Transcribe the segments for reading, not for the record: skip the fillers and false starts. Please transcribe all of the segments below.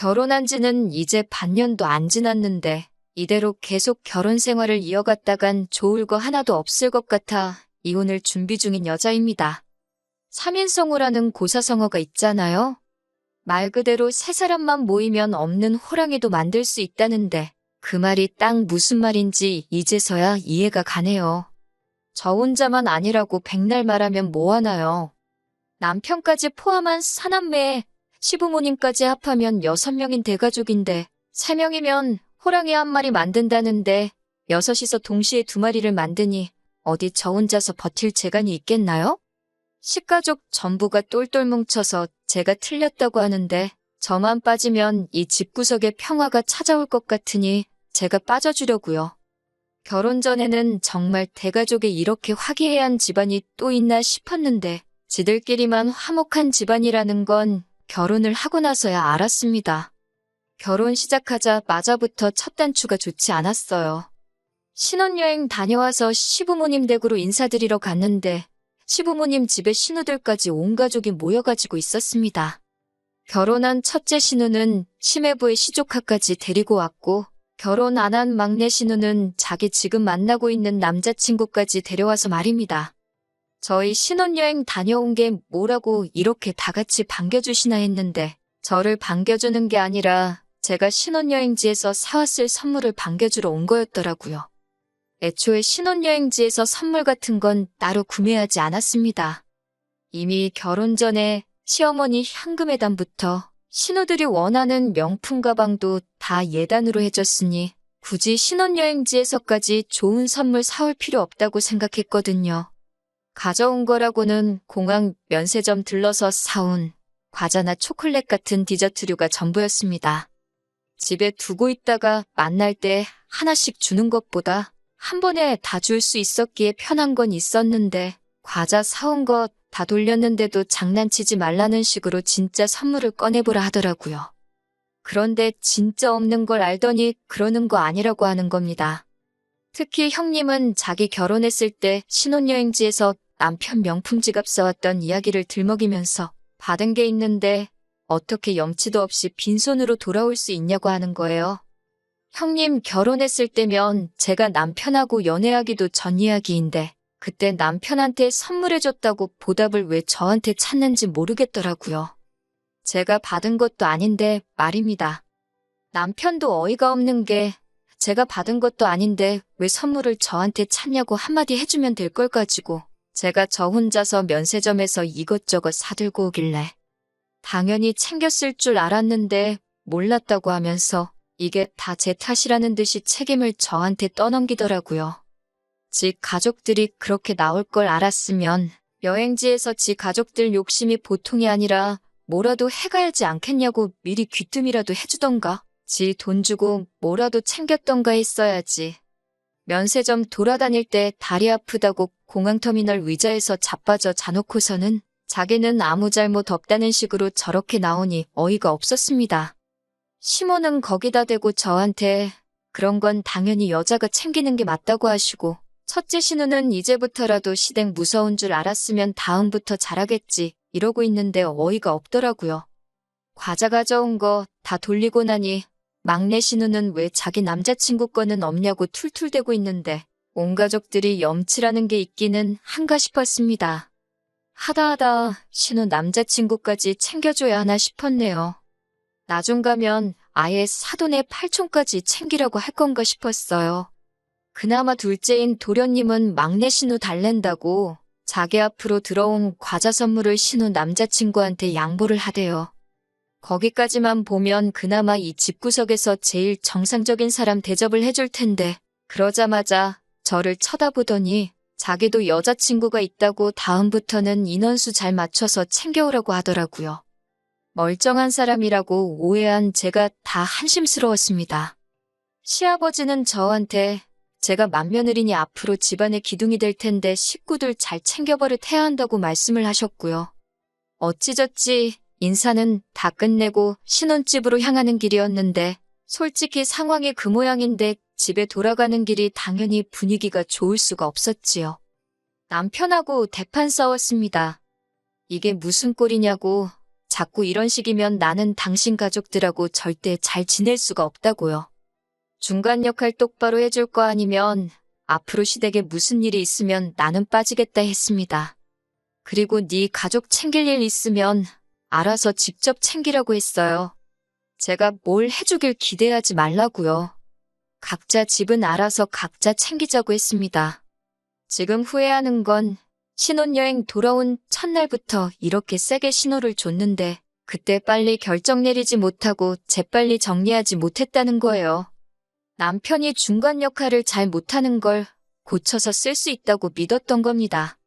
결혼한 지는 이제 반년도 안 지났는데 이대로 계속 결혼 생활을 이어갔다간 좋을 거 하나도 없을 것 같아 이혼을 준비 중인 여자입니다. 3인성어라는 고사성어가 있잖아요. 말 그대로 세 사람만 모이면 없는 호랑이도 만들 수 있다는데 그 말이 딱 무슨 말인지 이제서야 이해가 가네요. 저 혼자만 아니라고 백날 말하면 뭐하나요. 남편까지 포함한 사남매에 시부모님까지 합하면 6명인 대가족인데 3명이면 호랑이 한 마리 만든다는데 6이서 동시에 2마리를 만드니 어디 저 혼자서 버틸 재간이 있겠나요? 식가족 전부가 똘똘 뭉쳐서 제가 틀렸다고 하는데 저만 빠지면 이 집구석에 평화가 찾아올 것 같으니 제가 빠져주려고요. 결혼 전에는 정말 대가족에 이렇게 화기애애한 집안이 또 있나 싶었는데 지들끼리만 화목한 집안이라는 건 결혼을 하고 나서야 알았습니다. 결혼 시작하자마자부터 첫 단추가 좋지 않았어요. 신혼여행 다녀와서 시부모님 댁으로 인사드리러 갔는데 시부모님 집에 신우들까지 온 가족이 모여가지고 있었습니다. 결혼한 첫째 신우는 시매부의 시조카까지 데리고 왔고 결혼 안 한 막내 신우는 자기 지금 만나고 있는 남자친구까지 데려와서 말입니다. 저희 신혼여행 다녀온 게 뭐라고 이렇게 다 같이 반겨주시나 했는데 저를 반겨주는 게 아니라 제가 신혼여행지에서 사왔을 선물을 반겨주러 온 거였더라고요. 애초에 신혼여행지에서 선물 같은 건 따로 구매하지 않았습니다. 이미 결혼 전에 시어머니 현금예단부터 신우들이 원하는 명품 가방도 다 예단으로 해줬으니 굳이 신혼여행지에서까지 좋은 선물 사올 필요 없다고 생각했거든요. 가져온 거라고는 공항 면세점 들러서 사온 과자나 초콜릿 같은 디저트류가 전부였습니다. 집에 두고 있다가 만날 때 하나씩 주는 것보다 한 번에 다 줄 수 있었기에 편한 건 있었는데 과자 사온 거 다 돌렸는데도 장난치지 말라는 식으로 진짜 선물을 꺼내보라 하더라고요. 그런데 진짜 없는 걸 알더니 그러는 거 아니라고 하는 겁니다. 특히 형님은 자기 결혼했을 때 신혼여행지에서 남편 명품 지갑 사왔던 이야기를 들먹이면서 받은 게 있는데 어떻게 염치도 없이 빈손으로 돌아올 수 있냐고 하는 거예요. 형님 결혼했을 때면 제가 남편하고 연애하기도 전 이야기인데 그때 남편한테 선물해줬다고 보답을 왜 저한테 찾는지 모르겠더라고요. 제가 받은 것도 아닌데 말입니다. 남편도 어이가 없는 게 제가 받은 것도 아닌데 왜 선물을 저한테 찾냐고 한마디 해주면 될 걸 가지고 제가 저 혼자서 면세점에서 이것저것 사들고 오길래 당연히 챙겼을 줄 알았는데 몰랐다고 하면서 이게 다 제 탓이라는 듯이 책임을 저한테 떠넘기더라고요. 지 가족들이 그렇게 나올 걸 알았으면 여행지에서 지 가족들 욕심이 보통이 아니라 뭐라도 해가야지 않겠냐고 미리 귀뜸이라도 해주던가 지 돈 주고 뭐라도 챙겼던가 했어야지. 면세점 돌아다닐 때 다리 아프다고 공항터미널 의자에서 자빠져 자놓고서는 자기는 아무 잘못 없다는 식으로 저렇게 나오니 어이가 없었습니다. 시모는 거기다 대고 저한테 그런 건 당연히 여자가 챙기는 게 맞다고 하시고 첫째 신우는 이제부터라도 시댁 무서운 줄 알았으면 다음부터 잘하겠지 이러고 있는데 어이가 없더라고요. 과자 가져온 거 다 돌리고 나니 막내 신우는 왜 자기 남자친구 거는 없냐고 툴툴대고 있는데 온 가족들이 염치라는 게 있기는 한가 싶었습니다. 하다하다 신우 남자친구까지 챙겨줘야 하나 싶었네요. 나중 가면 아예 사돈의 팔촌까지 챙기라고 할 건가 싶었어요. 그나마 둘째인 도련님은 막내 신우 달랜다고 자기 앞으로 들어온 과자 선물을 신우 남자친구한테 양보를 하대요. 거기까지만 보면 그나마 이 집구석에서 제일 정상적인 사람 대접을 해줄 텐데 그러자마자 저를 쳐다보더니 자기도 여자친구가 있다고 다음부터는 인원수 잘 맞춰서 챙겨오라고 하더라고요. 멀쩡한 사람이라고 오해한 제가 다 한심스러웠습니다. 시아버지는 저한테 제가 맏며느리니 앞으로 집안의 기둥이 될 텐데 식구들 잘 챙겨버릇해야 한다고 말씀을 하셨고요. 어찌저찌 인사는 다 끝내고 신혼집으로 향하는 길이었는데 솔직히 상황이 그 모양인데 집에 돌아가는 길이 당연히 분위기가 좋을 수가 없었지요. 남편하고 대판 싸웠습니다. 이게 무슨 꼴이냐고 자꾸 이런 식이면 나는 당신 가족들하고 절대 잘 지낼 수가 없다고요. 중간 역할 똑바로 해줄 거 아니면 앞으로 시댁에 무슨 일이 있으면 나는 빠지겠다 했습니다. 그리고 네 가족 챙길 일 있으면 알아서 직접 챙기라고 했어요. 제가 뭘 해주길 기대하지 말라고요. 각자 집은 알아서 각자 챙기자고 했습니다. 지금 후회하는 건 신혼여행 돌아온 첫날부터 이렇게 세게 신호를 줬는데 그때 빨리 결정 내리지 못하고 재빨리 정리하지 못했다는 거예요. 남편이 중간 역할을 잘 못하는 걸 고쳐서 쓸 수 있다고 믿었던 겁니다.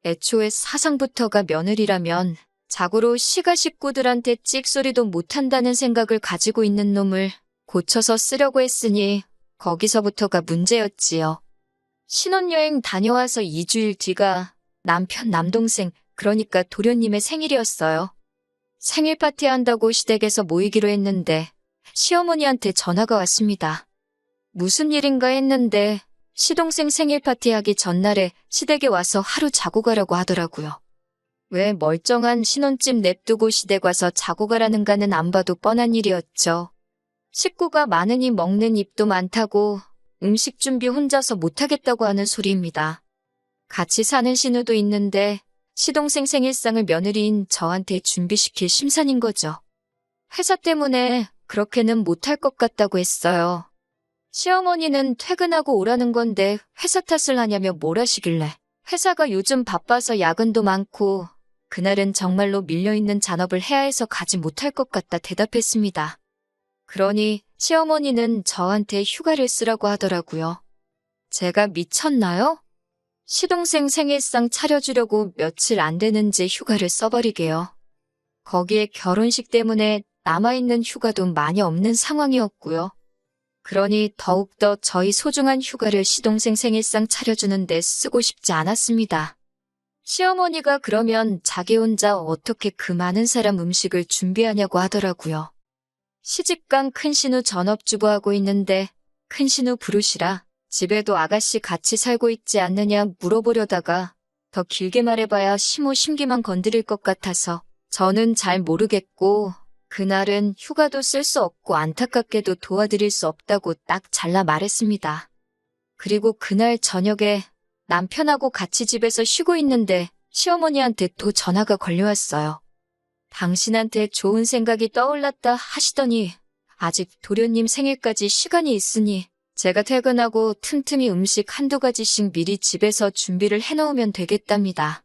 애초에 사상부터가 며느리라면 자고로 시가 식구들한테 찍소리도 못한다는 생각을 가지고 있는 놈을 고쳐서 쓰려고 했으니 거기서부터가 문제였지요. 신혼여행 다녀와서 2주일 뒤가 남편 남동생 그러니까 도련님의 생일이었어요. 생일 파티 한다고 시댁에서 모이기로 했는데 시어머니한테 전화가 왔습니다. 무슨 일인가 했는데 시동생 생일 파티하기 전날에 시댁에 와서 하루 자고 가라고 하더라고요. 왜 멀쩡한 신혼집 냅두고 시댁 와서 자고 가라는가는 안 봐도 뻔한 일이었죠. 식구가 많으니 먹는 입도 많다고 음식 준비 혼자서 못하겠다고 하는 소리입니다. 같이 사는 신우도 있는데 시동생 생일상을 며느리인 저한테 준비시킬 심산인 거죠. 회사 때문에 그렇게는 못할 것 같다고 했어요. 시어머니는 퇴근하고 오라는 건데 회사 탓을 하냐며 뭘 하시길래 회사가 요즘 바빠서 야근도 많고 그날은 정말로 밀려있는 잔업을 해야 해서 가지 못할 것 같다 대답했습니다. 그러니 시어머니는 저한테 휴가를 쓰라고 하더라고요. 제가 미쳤나요? 시동생 생일상 차려주려고 며칠 안 되는지 휴가를 써버리게요. 거기에 결혼식 때문에 남아있는 휴가도 많이 없는 상황이었고요. 그러니 더욱더 저희 소중한 휴가를 시동생 생일상 차려주는데 쓰고 싶지 않았습니다. 시어머니가 그러면 자기 혼자 어떻게 그 많은 사람 음식을 준비하냐고 하더라고요. 시집간 큰신우 전업주부하고 있는데 큰신우 부르시라 집에도 아가씨 같이 살고 있지 않느냐 물어보려다가 더 길게 말해봐야 심호심기만 건드릴 것 같아서 저는 잘 모르겠고 그날은 휴가도 쓸 수 없고 안타깝게도 도와드릴 수 없다고 딱 잘라 말했습니다. 그리고 그날 저녁에 남편하고 같이 집에서 쉬고 있는데 시어머니한테 또 전화가 걸려왔어요. 당신한테 좋은 생각이 떠올랐다 하시더니 아직 도련님 생일까지 시간이 있으니 제가 퇴근하고 틈틈이 음식 한두 가지씩 미리 집에서 준비를 해놓으면 되겠답니다.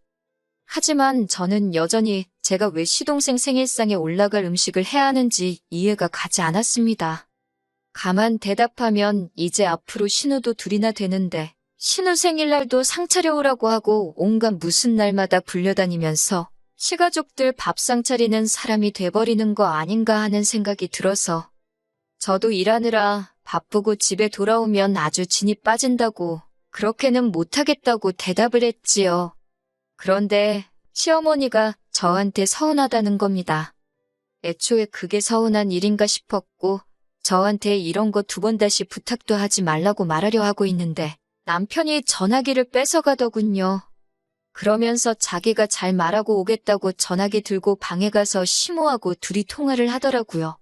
하지만 저는 여전히 제가 왜 시동생 생일상에 올라갈 음식을 해야 하는지 이해가 가지 않았습니다. 가만 대답하면 이제 앞으로 신우도 둘이나 되는데 신우 생일날도 상 차려오라고 하고 온갖 무슨 날마다 불려다니면서 시가족들 밥상 차리는 사람이 돼버리는 거 아닌가 하는 생각이 들어서 저도 일하느라 바쁘고 집에 돌아오면 아주 진이 빠진다고 그렇게는 못하겠다고 대답을 했지요. 그런데 시어머니가 저한테 서운하다는 겁니다. 애초에 그게 서운한 일인가 싶었고 저한테 이런 거 두 번 다시 부탁도 하지 말라고 말하려 하고 있는데 남편이 전화기를 뺏어가더군요. 그러면서 자기가 잘 말하고 오겠다고 전화기 들고 방에 가서 심호하고 둘이 통화를 하더라고요.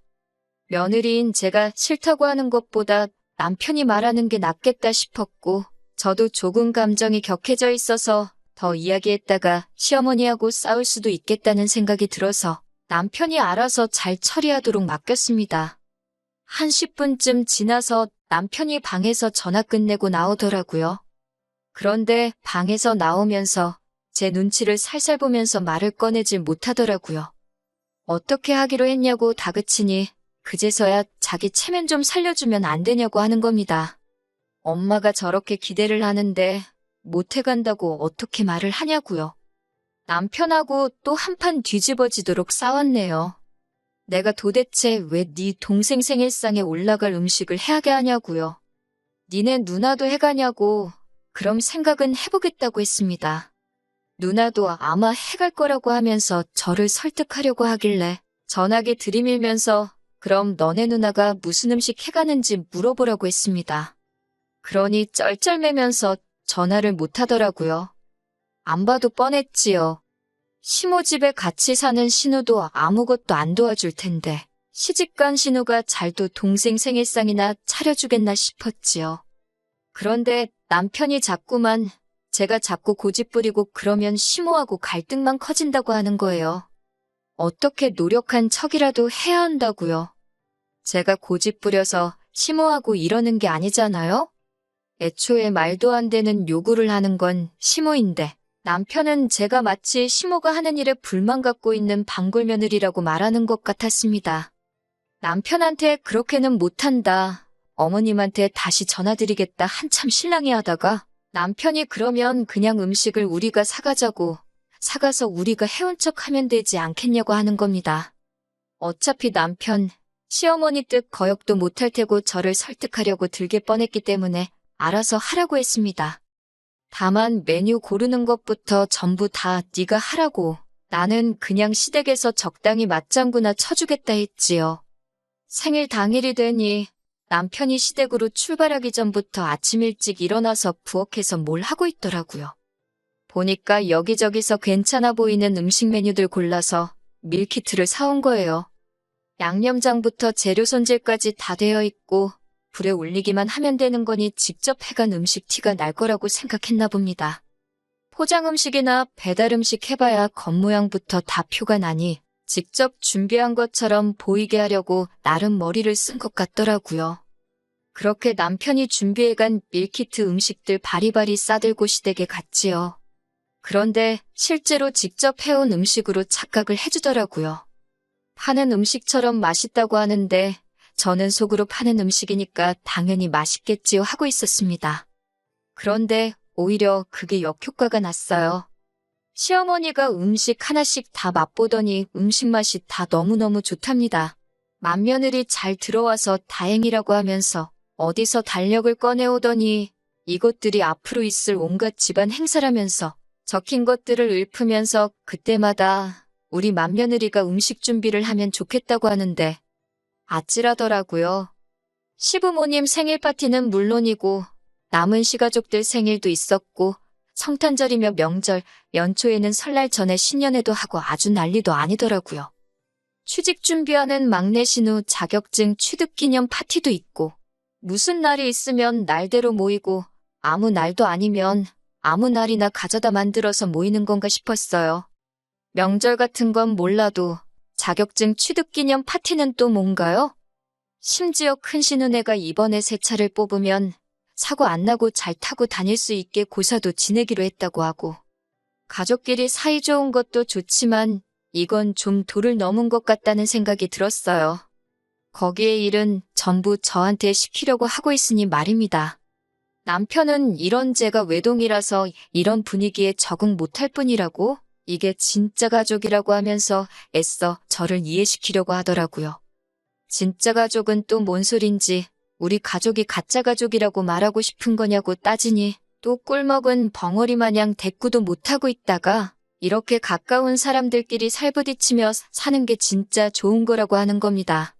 며느리인 제가 싫다고 하는 것보다 남편이 말하는 게 낫겠다 싶었고 저도 조금 감정이 격해져 있어서 더 이야기했다가 시어머니하고 싸울 수도 있겠다는 생각이 들어서 남편이 알아서 잘 처리하도록 맡겼습니다. 한 10분쯤 지나서 남편이 방에서 전화 끝내고 나오더라고요. 그런데 방에서 나오면서 제 눈치를 살살 보면서 말을 꺼내질 못하더라고요. 어떻게 하기로 했냐고 다그치니 그제서야 자기 체면 좀 살려주면 안 되냐고 하는 겁니다. 엄마가 저렇게 기대를 하는데 못해간다고 어떻게 말을 하냐고요. 남편하고 또 한판 뒤집어지도록 싸웠네요. 내가 도대체 왜 네 동생 생일상에 올라갈 음식을 해야게 하냐고요. 니네 누나도 해가냐고 그럼 생각은 해보겠다고 했습니다. 누나도 아마 해갈 거라고 하면서 저를 설득하려고 하길래 전화기 들이밀면서 그럼 너네 누나가 무슨 음식 해가는지 물어보라고 했습니다. 그러니 쩔쩔매면서 전화를 못 하더라고요. 안 봐도 뻔했지요. 시모 집에 같이 사는 신우도 아무것도 안 도와줄 텐데 시집간 신우가 잘도 동생 생일상이나 차려주겠나 싶었지요. 그런데 남편이 자꾸만 제가 자꾸 고집부리고 그러면 시모하고 갈등만 커진다고 하는 거예요. 어떻게 노력한 척이라도 해야 한다고요. 제가 고집부려서 시모하고 이러는 게 아니잖아요? 애초에 말도 안 되는 요구를 하는 건 시모인데 남편은 제가 마치 시모가 하는 일에 불만 갖고 있는 방골 며느리라고 말하는 것 같았습니다. 남편한테 그렇게는 못한다. 어머님한테 다시 전화드리겠다 한참 실랑이 하다가 남편이 그러면 그냥 음식을 우리가 사가자고 사가서 우리가 해온 척 하면 되지 않겠냐고 하는 겁니다. 어차피 남편, 시어머니 뜻 거역도 못할 테고 저를 설득하려고 들게 뻔했기 때문에 알아서 하라고 했습니다. 다만 메뉴 고르는 것부터 전부 다 네가 하라고 나는 그냥 시댁에서 적당히 맞장구나 쳐주겠다 했지요. 생일 당일이 되니 남편이 시댁으로 출발하기 전부터 아침 일찍 일어나서 부엌에서 뭘 하고 있더라고요. 보니까 여기저기서 괜찮아 보이는 음식 메뉴들 골라서 밀키트를 사온 거예요. 양념장부터 재료 손질까지 다 되어 있고 불에 올리기만 하면 되는 거니 직접 해간 음식 티가 날 거라고 생각했나 봅니다. 포장 음식이나 배달 음식 해봐야 겉모양부터 다 표가 나니 직접 준비한 것처럼 보이게 하려고 나름 머리를 쓴 것 같더라고요. 그렇게 남편이 준비해간 밀키트 음식들 바리바리 싸들고 시댁에 갔지요. 그런데 실제로 직접 해온 음식으로 착각을 해주더라고요. 파는 음식처럼 맛있다고 하는데 저는 속으로 파는 음식이니까 당연히 맛있겠지요 하고 있었습니다. 그런데 오히려 그게 역효과가 났어요. 시어머니가 음식 하나씩 다 맛보더니 음식 맛이 다 너무너무 좋답니다. 맏며느리 잘 들어와서 다행이라고 하면서 어디서 달력을 꺼내오더니 이것들이 앞으로 있을 온갖 집안 행사라면서 적힌 것들을 읊으면서 그때마다 우리 맏며느리가 음식 준비를 하면 좋겠다고 하는데 아찔하더라고요. 시부모님 생일 파티는 물론이고 남은 시가족들 생일도 있었고 성탄절이며 명절, 연초에는 설날 전에 신년회도 하고 아주 난리도 아니더라고요. 취직 준비하는 막내 신우 자격증 취득 기념 파티도 있고 무슨 날이 있으면 날대로 모이고 아무 날도 아니면 아무 날이나 가져다 만들어서 모이는 건가 싶었어요. 명절 같은 건 몰라도 자격증 취득 기념 파티는 또 뭔가요? 심지어 큰 신우네가 이번에 새 차를 뽑으면 사고 안 나고 잘 타고 다닐 수 있게 고사도 지내기로 했다고 하고 가족끼리 사이좋은 것도 좋지만 이건 좀 도를 넘은 것 같다는 생각이 들었어요. 거기에 일은 전부 저한테 시키려고 하고 있으니 말입니다. 남편은 이런 제가 외동이라서 이런 분위기에 적응 못할 뿐이라고 이게 진짜 가족이라고 하면서 애써 저를 이해시키려고 하더라고요. 진짜 가족은 또 뭔 소린지 우리 가족이 가짜 가족이라고 말하고 싶은 거냐고 따지니 또 꿀먹은 벙어리 마냥 대꾸도 못하고 있다가 이렇게 가까운 사람들끼리 살부딪히며 사는 게 진짜 좋은 거라고 하는 겁니다.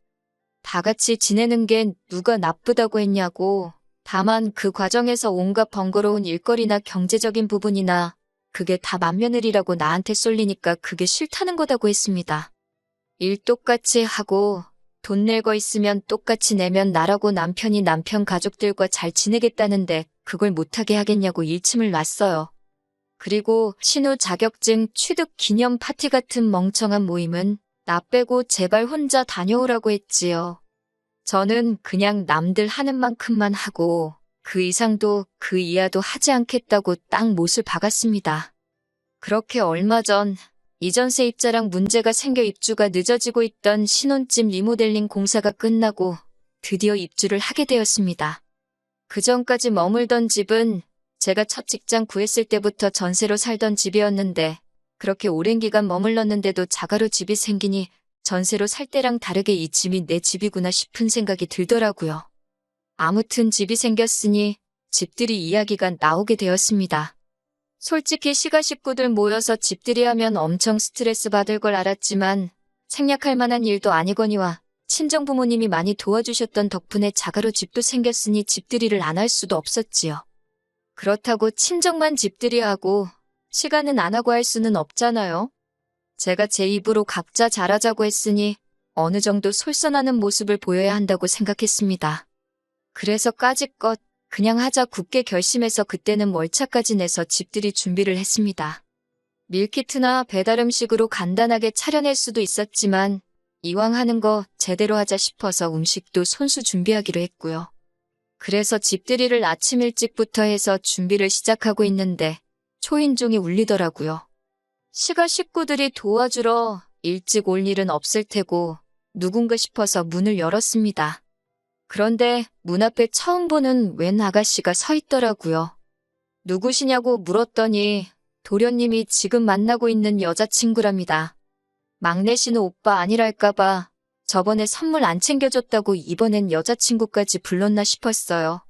다 같이 지내는 게 누가 나쁘다고 했냐고. 다만 그 과정에서 온갖 번거로운 일거리나 경제적인 부분이나 그게 다 맏며느리라고 나한테 쏠리니까 그게 싫다는 거다고 했습니다. 일 똑같이 하고 돈 낼 거 있으면 똑같이 내면 나라고 남편이 남편 가족들과 잘 지내겠다는데 그걸 못하게 하겠냐고 일침을 놨어요. 그리고 신우 자격증 취득 기념 파티 같은 멍청한 모임은 나 빼고 제발 혼자 다녀오라고 했지요. 저는 그냥 남들 하는 만큼만 하고 그 이상도 그 이하도 하지 않겠다고 딱 못을 박았습니다. 그렇게 얼마 전 이전 세입자랑 문제가 생겨 입주가 늦어지고 있던 신혼집 리모델링 공사가 끝나고 드디어 입주를 하게 되었습니다. 그전까지 머물던 집은 제가 첫 직장 구했을 때부터 전세로 살던 집이었는데 그렇게 오랜 기간 머물렀는데도 자가로 집이 생기니 전세로 살 때랑 다르게 이 집이 내 집이구나 싶은 생각이 들더라고요. 아무튼 집이 생겼으니 집들이 이야기가 나오게 되었습니다. 솔직히 시가 식구들 모여서 집들이 하면 엄청 스트레스 받을 걸 알았지만 생략할 만한 일도 아니거니와 친정 부모님이 많이 도와주셨던 덕분에 자가로 집도 생겼으니 집들이를 안 할 수도 없었지요. 그렇다고 친정만 집들이 하고 시가는 안 하고 할 수는 없잖아요. 제가 제 입으로 각자 잘하자고 했으니 어느 정도 솔선하는 모습을 보여야 한다고 생각했습니다. 그래서 까짓것 그냥 하자 굳게 결심해서 그때는 월차까지 내서 집들이 준비를 했습니다. 밀키트나 배달 음식으로 간단하게 차려낼 수도 있었지만 이왕 하는 거 제대로 하자 싶어서 음식도 손수 준비하기로 했고요. 그래서 집들이를 아침 일찍부터 해서 준비를 시작하고 있는데 초인종이 울리더라고요. 시가 식구들이 도와주러 일찍 올 일은 없을 테고 누군가 싶어서 문을 열었습니다. 그런데 문 앞에 처음 보는 웬 아가씨가 서 있더라고요. 누구시냐고 물었더니 도련님이 지금 만나고 있는 여자친구랍니다. 막내 신우 오빠 아니랄까봐 저번에 선물 안 챙겨줬다고 이번엔 여자친구까지 불렀나 싶었어요.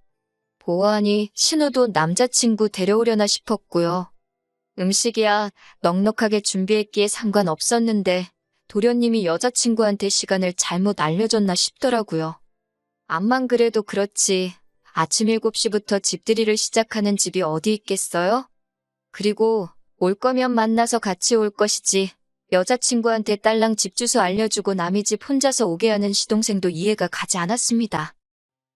보아하니 신우도 남자친구 데려오려나 싶었고요. 음식이야 넉넉하게 준비했기에 상관없었는데 도련님이 여자친구한테 시간을 잘못 알려줬나 싶더라고요. 암만 그래도 그렇지 아침 7시부터 집들이를 시작하는 집이 어디 있겠어요? 그리고 올 거면 만나서 같이 올 것이지 여자친구한테 딸랑 집 주소 알려주고 남의 집 혼자서 오게 하는 시동생도 이해가 가지 않았습니다.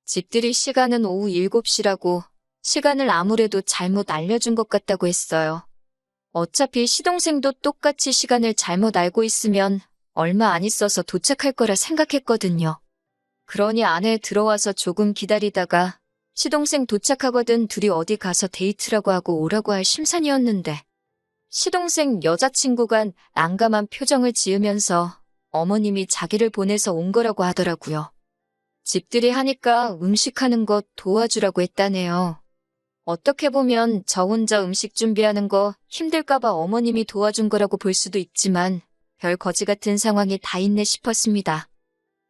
집들이 시간은 오후 7시라고 시간을 아무래도 잘못 알려준 것 같다고 했어요. 어차피 시동생도 똑같이 시간을 잘못 알고 있으면 얼마 안 있어서 도착할 거라 생각했거든요. 그러니 안에 들어와서 조금 기다리다가 시동생 도착하거든 둘이 어디 가서 데이트라고 하고 오라고 할 심산이었는데 시동생 여자친구가 난감한 표정을 지으면서 어머님이 자기를 보내서 온 거라고 하더라고요. 집들이 하니까 음식하는 거 도와주라고 했다네요. 어떻게 보면 저 혼자 음식 준비하는 거 힘들까봐 어머님이 도와준 거라고 볼 수도 있지만 별 거지 같은 상황이 다 있네 싶었습니다.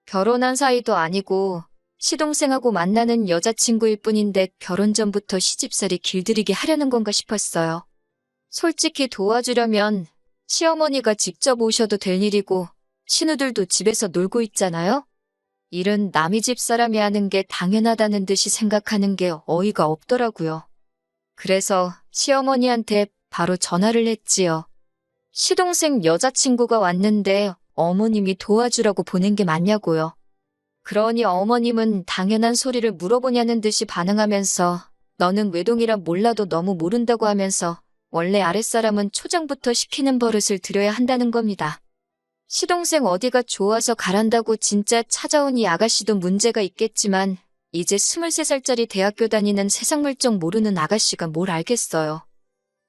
결혼한 사이도 아니고 시동생하고 만나는 여자친구일 뿐인데 결혼 전부터 시집살이 길들이게 하려는 건가 싶었어요. 솔직히 도와주려면 시어머니가 직접 오셔도 될 일이고 신우들도 집에서 놀고 있잖아요? 일은 남의 집 사람이 하는 게 당연하다는 듯이 생각하는 게 어이가 없더라고요. 그래서 시어머니한테 바로 전화를 했지요. 시동생 여자친구가 왔는데 어머님이 도와주라고 보낸 게 맞냐고요. 그러니 어머님은 당연한 소리를 물어보냐는 듯이 반응하면서 너는 외동이라 몰라도 너무 모른다고 하면서 원래 아랫사람은 초장부터 시키는 버릇을 들여야 한다는 겁니다. 시동생 어디가 좋아서 가란다고 진짜 찾아온 이 아가씨도 문제가 있겠지만 이제 23살짜리 대학교 다니는 세상 물정 모르는 아가씨가 뭘 알겠어요.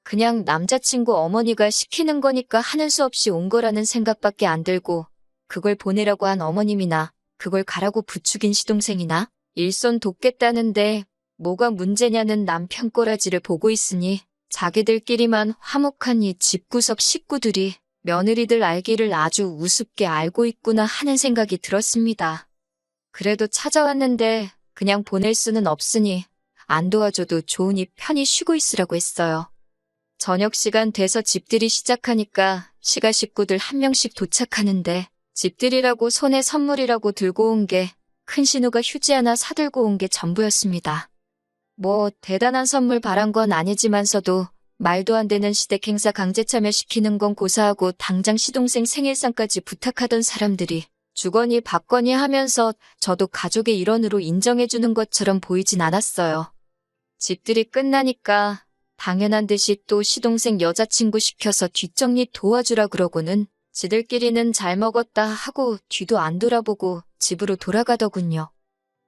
그냥 남자친구 어머니가 시키는 거니까 하는 수 없이 온 거라는 생각밖에 안 들고 그걸 보내라고 한 어머님이나 그걸 가라고 부추긴 시동생이나 일손 돕겠다는데 뭐가 문제냐는 남편 꼬라지를 보고 있으니 자기들끼리만 화목한 이 집구석 식구들이 며느리들 알기를 아주 우습게 알고 있구나 하는 생각이 들었습니다. 그래도 찾아왔는데 그냥 보낼 수는 없으니 안 도와줘도 좋으니 편히 쉬고 있으라고 했어요. 저녁 시간 돼서 집들이 시작하니까 시가 식구들 한 명씩 도착하는데 집들이라고 손에 선물이라고 들고 온 게 큰 신우가 휴지 하나 사들고 온 게 전부였습니다. 뭐 대단한 선물 바란 건 아니지만서도 말도 안 되는 시댁 행사 강제 참여시키는 건 고사하고 당장 시동생 생일상까지 부탁하던 사람들이 주거니 받거니 하면서 저도 가족의 일원으로 인정해주는 것처럼 보이진 않았어요. 집들이 끝나니까 당연한 듯이 또 시동생 여자친구 시켜서 뒷정리 도와주라 그러고는 지들끼리는 잘 먹었다 하고 뒤도 안 돌아보고 집으로 돌아가더군요.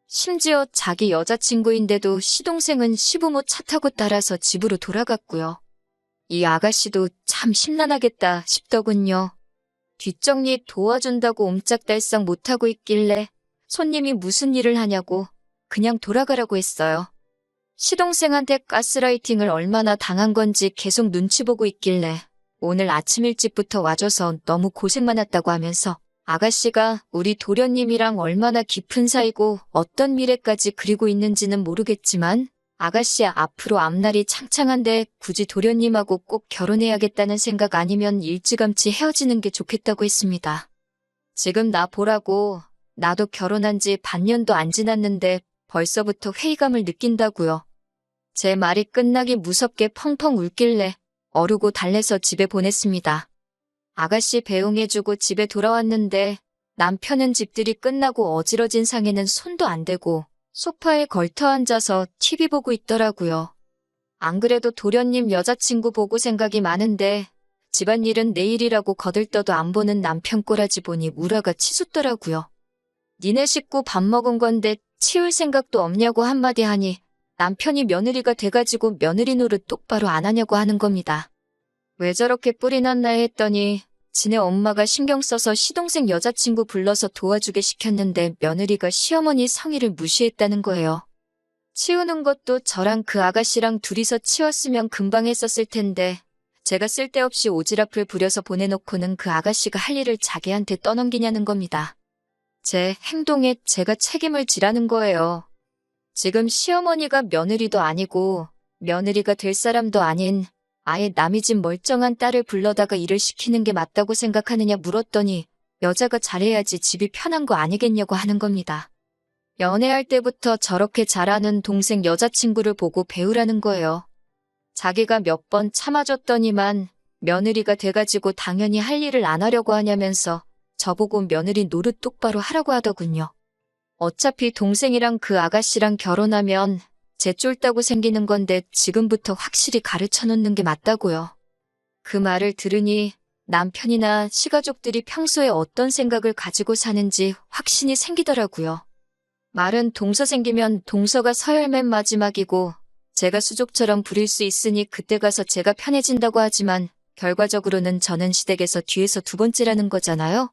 심지어 자기 여자친구인데도 시동생은 시부모 차 타고 따라서 집으로 돌아갔고요. 이 아가씨도 참 심란하겠다 싶더군요. 뒷정리 도와준다고 옴짝달싹 못하고 있길래 손님이 무슨 일을 하냐고 그냥 돌아가라고 했어요. 시동생한테 가스라이팅을 얼마나 당한 건지 계속 눈치 보고 있길래 오늘 아침 일찍부터 와줘서 너무 고생 많았다고 하면서 아가씨가 우리 도련님이랑 얼마나 깊은 사이고 어떤 미래까지 그리고 있는지는 모르겠지만 아가씨 앞으로 앞날이 창창한데 굳이 도련님하고 꼭 결혼해야겠다는 생각 아니면 일찌감치 헤어지는 게 좋겠다고 했습니다. 지금 나 보라고 나도 결혼한 지 반년도 안 지났는데 벌써부터 회의감을 느낀다고요. 제 말이 끝나기 무섭게 펑펑 울길래 어르고 달래서 집에 보냈습니다. 아가씨 배웅해주고 집에 돌아왔는데 남편은 집들이 끝나고 어지러진 상에는 손도 안 대고 소파에 걸터 앉아서 TV 보고 있더라고요. 안 그래도 도련님 여자친구 보고 생각이 많은데 집안일은 내일이라고 거들떠도 안 보는 남편 꼬라지 보니 우라가 치솟더라고요. 니네 식구 밥 먹은 건데 치울 생각도 없냐고 한마디 하니 남편이 며느리가 돼가지고 며느리 노릇 똑바로 안 하냐고 하는 겁니다. 왜 저렇게 뿔이 났나 했더니 지네 엄마가 신경 써서 시동생 여자친구 불러서 도와주게 시켰는데 며느리가 시어머니 성의를 무시했다는 거예요. 치우는 것도 저랑 그 아가씨랑 둘이서 치웠으면 금방 했었을 텐데 제가 쓸데없이 오지랖을 부려서 보내놓고는 그 아가씨가 할 일을 자기한테 떠넘기냐는 겁니다. 제 행동에 제가 책임을 지라는 거예요. 지금 시어머니가 며느리도 아니고 며느리가 될 사람도 아닌 아예 남의 집 멀쩡한 딸을 불러다가 일을 시키는 게 맞다고 생각하느냐 물었더니 여자가 잘해야지 집이 편한 거 아니겠냐고 하는 겁니다. 연애할 때부터 저렇게 잘하는 동생 여자친구를 보고 배우라는 거예요. 자기가 몇 번 참아줬더니만 며느리가 돼가지고 당연히 할 일을 안 하려고 하냐면서 저보고 며느리 노릇 똑바로 하라고 하더군요. 어차피 동생이랑 그 아가씨랑 결혼하면 제 쫄다고 생기는 건데 지금부터 확실히 가르쳐 놓는 게 맞다고요. 그 말을 들으니 남편이나 시가족들이 평소에 어떤 생각을 가지고 사는지 확신이 생기더라고요. 말은 동서 생기면 동서가 서열 맨 마지막이고 제가 수족처럼 부릴 수 있으니 그때 가서 제가 편해진다고 하지만 결과적으로는 저는 시댁에서 뒤에서 두 번째라는 거잖아요.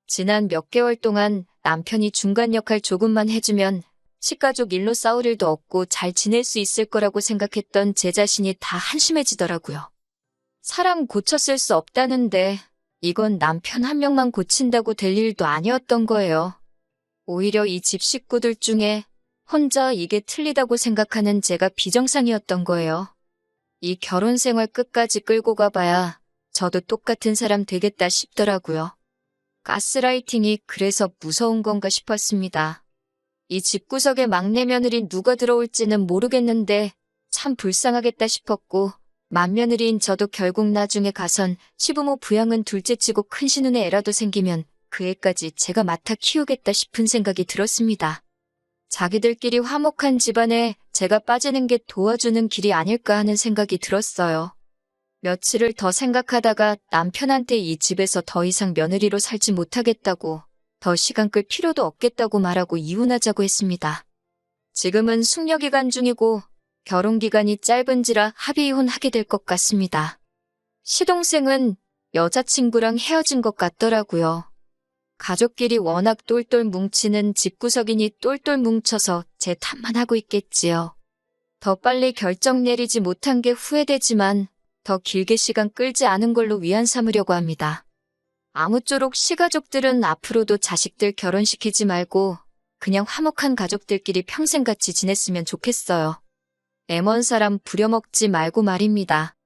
지난 몇 개월 동안 남편이 중간 역할 조금만 해주면 시가족 일로 싸울 일도 없고 잘 지낼 수 있을 거라고 생각했던 제 자신이 다 한심해지더라고요. 사람 고쳤을 수 없다는데 이건 남편 한 명만 고친다고 될 일도 아니었던 거예요. 오히려 이 집 식구들 중에 혼자 이게 틀리다고 생각하는 제가 비정상이었던 거예요. 이 결혼 생활 끝까지 끌고 가봐야 저도 똑같은 사람 되겠다 싶더라고요. 가스라이팅이 그래서 무서운 건가 싶었습니다. 이 집구석에 막내 며느리 누가 들어올지는 모르겠는데 참 불쌍하겠다 싶었고 맏며느리인 저도 결국 나중에 가선 시부모 부양은 둘째치고 큰 신우네 애라도 생기면 그 애까지 제가 맡아 키우겠다 싶은 생각이 들었습니다. 자기들끼리 화목한 집안에 제가 빠지는 게 도와주는 길이 아닐까 하는 생각이 들었어요. 며칠을 더 생각하다가 남편한테 이 집에서 더 이상 며느리로 살지 못하겠다고 더 시간 끌 필요도 없겠다고 말하고 이혼하자고 했습니다. 지금은 숙려기간 중이고 결혼기간이 짧은지라 합의 이혼하게 될 것 같습니다. 시동생은 여자친구랑 헤어진 것 같더라고요. 가족끼리 워낙 똘똘 뭉치는 집구석이니 똘똘 뭉쳐서 제 탓만 하고 있겠지요. 더 빨리 결정 내리지 못한 게 후회되지만 더 길게 시간 끌지 않은 걸로 위안 삼으려고 합니다. 아무쪼록 시가족들은 앞으로도 자식들 결혼시키지 말고 그냥 화목한 가족들끼리 평생 같이 지냈으면 좋겠어요. 애먼 사람 부려먹지 말고 말입니다.